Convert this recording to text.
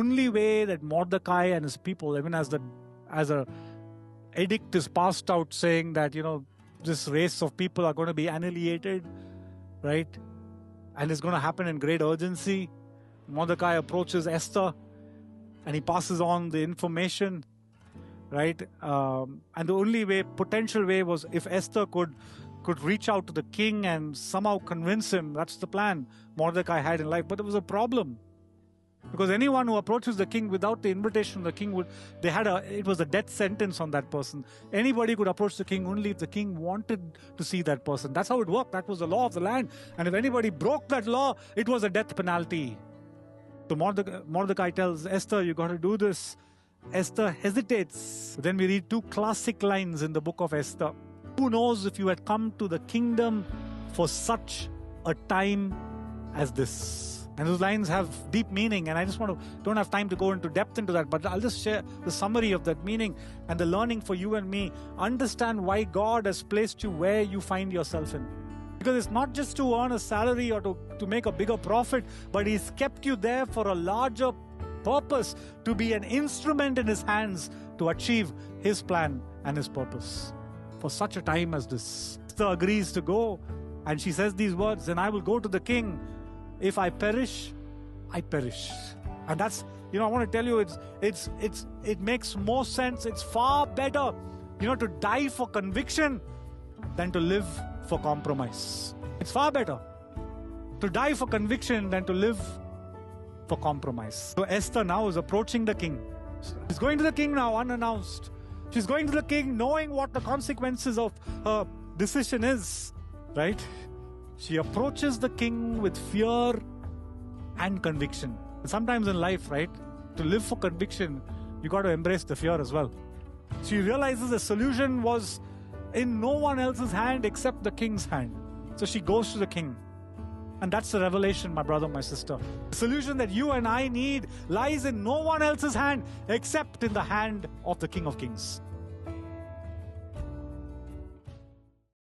Only way that Mordecai and his people, even as a edict is passed out saying that, this race of people are going to be annihilated, right? And it's going to happen in great urgency. Mordecai approaches Esther and he passes on the information, right? And the only way, potential way, was if Esther could reach out to the king and somehow convince him. That's the plan Mordecai had in life. But there was a problem. Because anyone who approaches the king without the invitation of the king it was a death sentence on that person. Anybody could approach the king only if the king wanted to see that person. That's how it worked. That was the law of the land. And if anybody broke that law, it was a death penalty. So Mordecai tells Esther, you got to do this. Esther hesitates. Then we read two classic lines in the book of Esther. Who knows if you had come to the kingdom for such a time as this? And those lines have deep meaning, and I just don't have time to go into depth into that, but I'll just share the summary of that meaning and the learning for you and me. Understand why God has placed you where you find yourself in. Because it's not just to earn a salary or to make a bigger profit, but He's kept you there for a larger purpose, to be an instrument in His hands to achieve His plan and His purpose. For such a time as this, Esther agrees to go, and she says these words, and I will go to the king. If I perish, I perish. And that's, I want to tell you, it makes more sense. It's far better, to die for conviction than to live for compromise. It's far better to die for conviction than to live for compromise. So Esther now is approaching the king. She's going to the king now unannounced. She's going to the king knowing what the consequences of her decision is, right? She approaches the king with fear and conviction. Sometimes in life, right, to live for conviction, you got to embrace the fear as well. She realizes the solution was in no one else's hand except the king's hand. So she goes to the king. And that's the revelation, my brother, my sister. The solution that you and I need lies in no one else's hand except in the hand of the King of Kings.